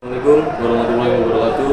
Assalamualaikum warahmatullahi wabarakatuh.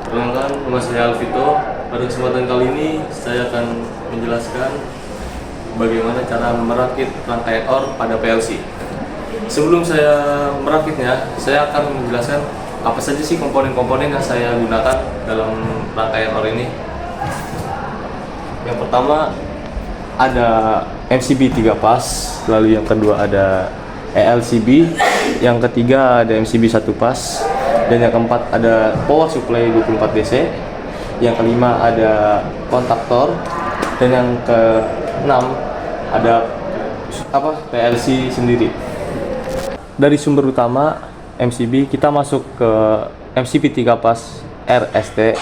Perkenalkan, nama saya Alvito. Pada kesempatan kali ini saya akan menjelaskan bagaimana cara merakit rangkaian OR pada PLC. Sebelum saya merakitnya, saya akan menjelaskan apa saja sih komponen-komponen yang saya gunakan dalam rangkaian OR ini. Yang pertama ada MCB 3 pas, lalu yang kedua ada ELCB, yang ketiga ada MCB 1 pas, dan yang keempat ada power supply 24 DC, yang kelima ada kontaktor, dan yang keenam ada PLC sendiri. Dari sumber utama MCB kita masuk ke MCB 3 pas RST,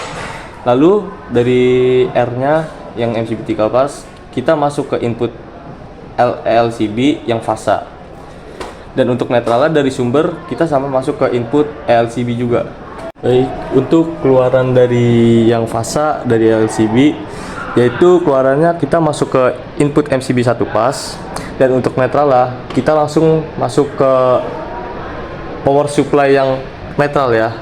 lalu dari R-nya yang MCB 3 pas kita masuk ke input LCB yang fasa. Dan untuk netralnya dari sumber kita sama masuk ke input LCB juga. Baik, untuk keluaran dari yang fasa dari LCB, yaitu keluarannya kita masuk ke input MCB 1 pas, dan untuk netralnya kita langsung masuk ke power supply yang netral ya.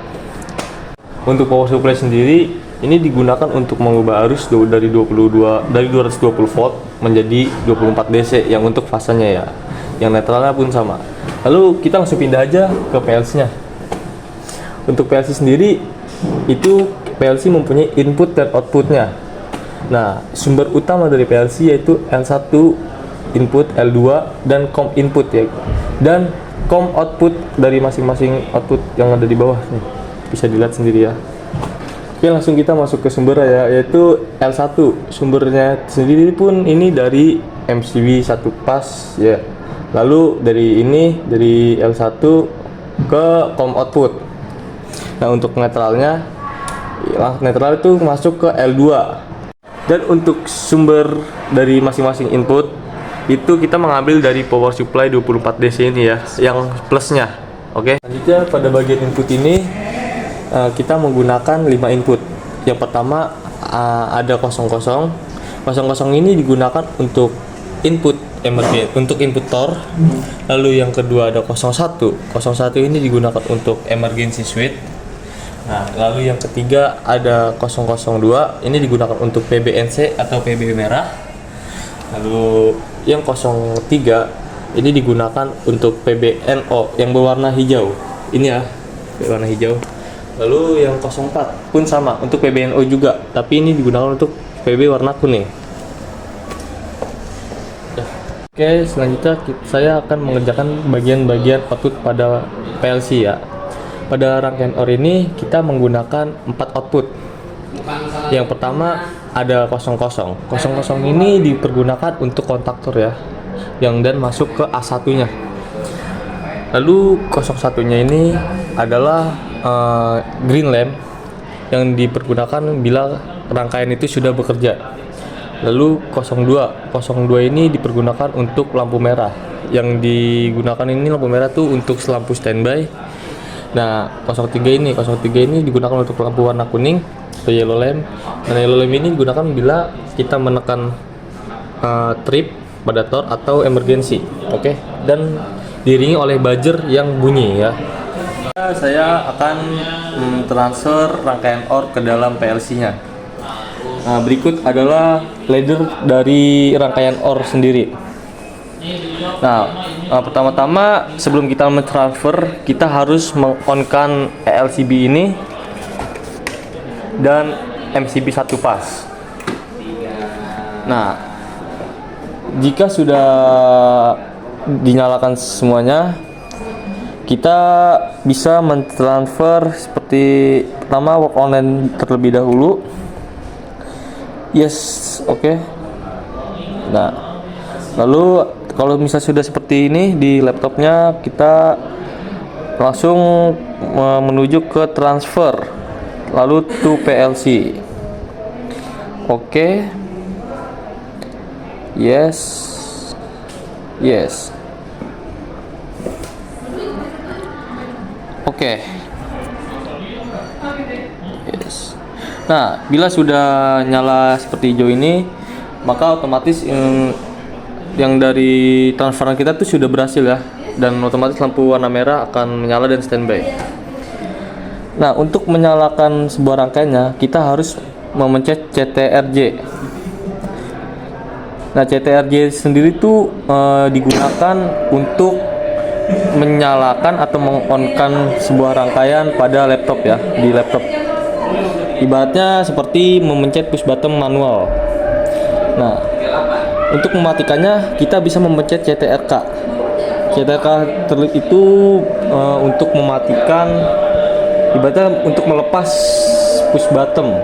Untuk power supply sendiri ini digunakan untuk mengubah arus dari 220 volt menjadi 24 DC yang untuk fasanya ya. Yang netralnya pun sama. Lalu kita langsung pindah aja ke PLC-nya. Untuk PLC sendiri itu PLC mempunyai input dan output-nya. Nah, sumber utama dari PLC yaitu L1 input, L2 dan COM input ya. Dan COM output dari masing-masing output yang ada di bawah nih. Bisa dilihat sendiri ya. Oke, langsung kita masuk ke sumber ya, yaitu L1. Sumbernya sendiri pun ini dari MCB 1 pas ya. Lalu dari L1 ke COM output. Nah, untuk netralnya, netral itu masuk ke L2. Dan untuk sumber dari masing-masing input itu kita mengambil dari power supply 24 DC ini ya, yang plusnya. Oke. Selanjutnya pada bagian input ini kita menggunakan 5 input. Yang pertama ada 00. 00 ini digunakan untuk input emergency, untuk input TOR. Lalu yang kedua ada 01. 01 ini digunakan untuk emergency switch. Nah, lalu yang ketiga ada 002. Ini digunakan untuk PBNC atau PB merah. Lalu yang 03 ini digunakan untuk PBNO yang berwarna hijau. Ini ya, berwarna hijau. Lalu yang 04 pun sama untuk PBNO juga, tapi ini digunakan untuk PB warna kuning. Oke, selanjutnya saya akan mengerjakan bagian-bagian output pada PLC ya. Pada rangkaian OR ini kita menggunakan 4 output. Yang pertama ada 00. 00 ini dipergunakan untuk kontaktor ya, yang dan masuk ke A1-nya. Lalu 01-nya ini adalah green lamp yang dipergunakan bila rangkaian itu sudah bekerja. Lalu 02 ini dipergunakan untuk lampu merah. Yang digunakan ini lampu merah tuh untuk lampu standby. Nah, 03 ini digunakan untuk lampu warna kuning atau yellow lamp. Dan yellow lamp ini digunakan bila kita menekan trip pada TOR atau emergency. Oke. Dan diiringi oleh buzzer yang bunyi ya. Saya akan transfer rangkaian OR ke dalam PLC-nya. Nah, berikut adalah ladder dari rangkaian OR sendiri. Nah, pertama-tama sebelum kita mentransfer, kita harus meng-on-kan ELCB ini dan MCB 1 pas. Nah, jika sudah dinyalakan semuanya, kita bisa mentransfer seperti pertama work online terlebih dahulu. Yes, oke. Nah, lalu kalau misalnya sudah seperti ini di laptopnya, kita langsung menuju ke transfer, lalu to PLC. Oke. Yes. Oke. Yes. Nah, bila sudah nyala seperti hijau ini, maka otomatis yang dari transferan kita tuh sudah berhasil ya, dan otomatis lampu warna merah akan menyala dan standby. Nah, untuk menyalakan sebuah rangkaiannya, kita harus memencet CTRJ. Nah, CTRJ sendiri itu digunakan untuk menyalakan atau mengonkan sebuah rangkaian pada laptop ya, di laptop. Ibaratnya seperti memencet push button manual. Nah, untuk mematikannya kita bisa memencet CTRK. CTRK itu untuk mematikan, ibaratnya untuk melepas push button.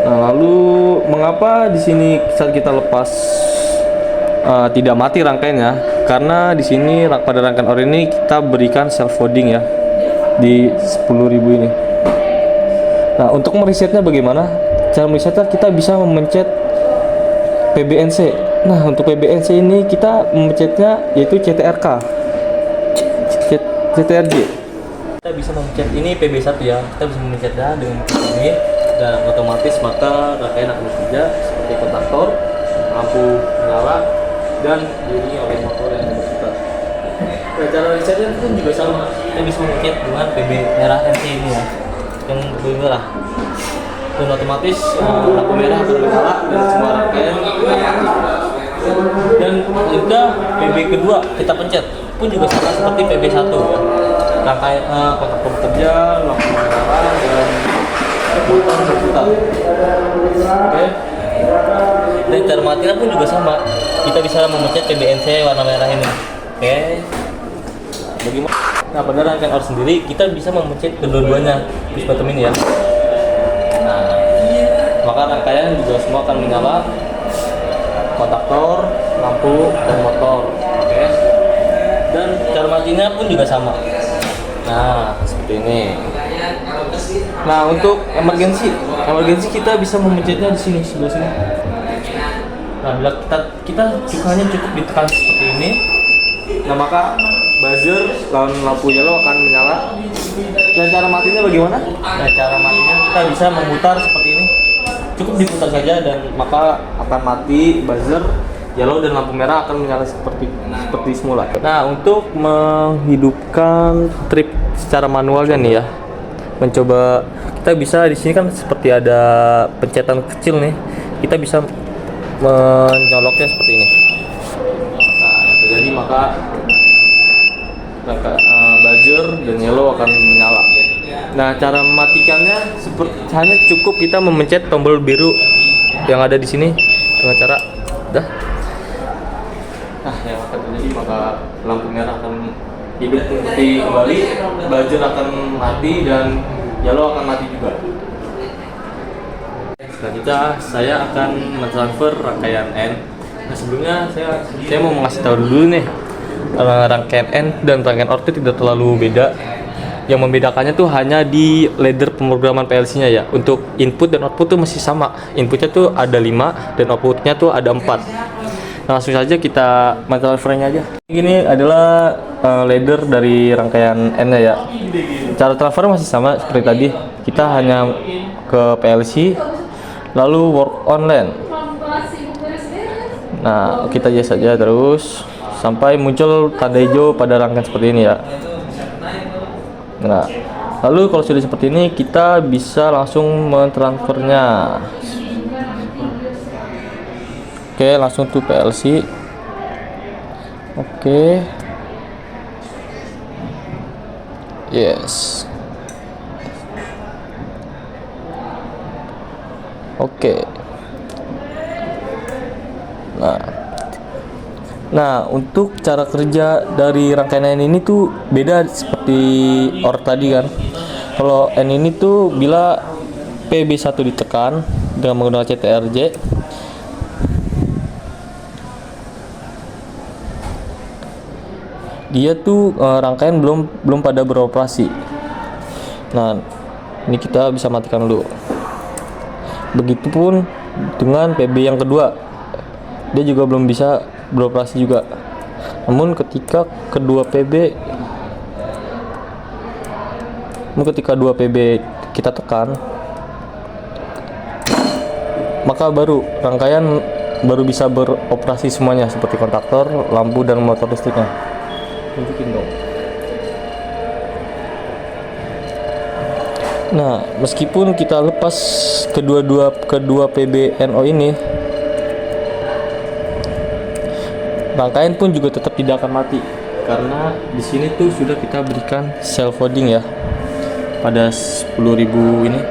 Nah, lalu mengapa di sini saat kita lepas tidak mati rangkaiannya? Karena di sini pada rangkaian ori ini kita berikan self folding ya di 10.000 ini. Nah, untuk meresetnya bagaimana? Cara meresetnya kita bisa memencet PBNC. Nah, untuk PBNC ini kita memencetnya yaitu CTRK, CTRJ. Kita bisa memencet ini PB1 ya. Kita bisa memencetnya dengan ini dan otomatis maka rangkaian akan bekerja seperti kontaktor, lampu menyala, dan bunyi oleh motor yang berputar. Nah, cara resetnya pun juga sama. Kita bisa memencet dengan PB merah NC ini ya, yang berwarna merah. Dan otomatis lampu merah akan menyala dan semua rangkaian dan juga PB kedua kita pencet pun juga sama seperti PB1 ya. Rangkaian kontaktor bekerja, lampu menyala dan motor berputar. Oke. Dan cara matinya pun juga sama. Kita bisa memencet PBNC warna merah ini. Oke. Bagaimana? Nah, pada rangkaian OR sendiri kita bisa memencet kedua-duanya push button ini ya. Nah, maka rangkaian juga semua akan menyala, kontaktor, lampu, dan motor. Oke. Dan cara matinya pun juga sama. Nah, seperti ini. Nah, untuk emergency kita bisa memencetnya di sini, sebelah sini. Nah, bila kita hanya cukup ditekan seperti ini, nah maka buzzer dan lampu yellow akan menyala. Dan cara matinya bagaimana? Nah, cara matinya kita bisa memutar seperti ini. Cukup diputar saja dan maka akan mati buzzer, yellow dan lampu merah akan menyala seperti semula. Nah, untuk menghidupkan trip secara manualnya nih ya, mencoba kita bisa di sini kan seperti ada pencetan kecil nih, kita bisa menyoloknya seperti ini. Nah, jadi maka buzzer dan yellow akan menyala. Nah, cara mematikannya hanya cukup kita memencet tombol biru yang ada di sini dengan cara yang akan terjadi maka lampu merah akan hidup kembali, buzzer akan mati dan yellow akan mati juga. Selanjutnya saya akan mentransfer rangkaian N. Nah, sebelumnya saya mau mengasih tahu dulu nih, rangkaian N dan rangkaian OR itu tidak terlalu beda. Yang membedakannya tuh hanya di ladder pemrograman PLC-nya ya. Untuk input dan output tuh masih sama. Inputnya tuh ada 5 dan outputnya tuh ada 4. Nah, langsung saja kita transfernya aja. Ini adalah ladder dari rangkaian N-nya ya. Cara transfer masih sama seperti tadi. Kita hanya ke PLC, lalu work on LAN. Nah, kita aja saja terus sampai muncul tanda hijau pada rangkaian seperti ini ya. Nah, lalu kalau sudah seperti ini kita bisa langsung mentransfernya. Oke, langsung to PLC. Oke. Yes. Oke. Nah, untuk cara kerja dari rangkaian N ini tuh beda seperti OR tadi kan. Kalau N ini tuh bila PB1 ditekan dengan menggunakan CTRJ, dia tuh rangkaian belum pada beroperasi. Nah, ini kita bisa matikan dulu. Begitupun dengan PB yang kedua, dia juga belum bisa beroperasi juga. Namun ketika dua PB kita tekan, maka baru rangkaian bisa beroperasi semuanya seperti kontaktor, lampu dan motor listriknya. Tunjukin dong. Nah, meskipun kita lepas kedua PBNO ini, rangkaian pun juga tetap tidak akan mati karena di sini tuh sudah kita berikan self loading ya pada 10.000 ini.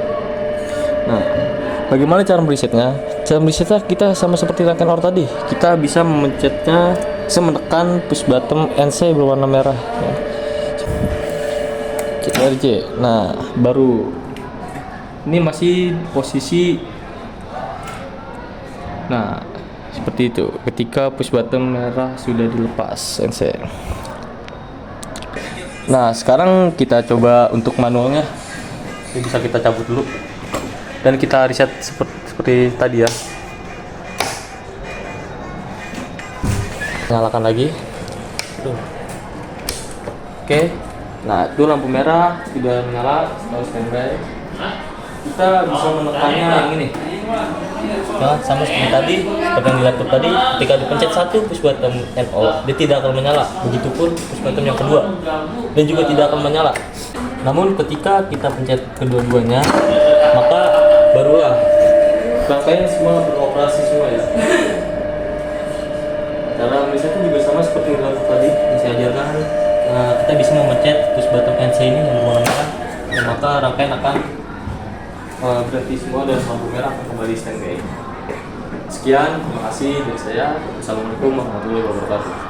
Nah, bagaimana cara meresetnya? Cara meresetnya kita sama seperti rangkaian OR tadi. Kita bisa memencetnya, bisa menekan push button NC berwarna merah ya. RJ. Nah, baru ini masih posisi. Nah, seperti itu. Ketika push button merah sudah dilepas NC. Nah, sekarang kita coba untuk manualnya. Ini bisa kita cabut dulu dan kita reset seperti tadi ya. Nyalakan lagi. Oke. Nah, itu lampu merah sudah menyala, harus standby. Kita bisa menekannya yang ini. Nah, sama seperti tadi, seperti yang di laptop tadi, ketika dipencet satu push button NO, dia tidak akan menyala. Begitupun push button yang kedua, dan juga tidak akan menyala. Namun ketika kita pencet kedua-duanya, maka barulah rangkaian semua beroperasi semua ya. Cara meresetnya juga sama seperti yang laptop tadi, yang saya ajarkan. Kita bisa memencet push button NC ini yang berwarna merah, dan maka rangkaian akan berhenti semua dan lampu merah akan kembali standby. Sekian, terima kasih dari saya. Assalamualaikum warahmatullahi wabarakatuh.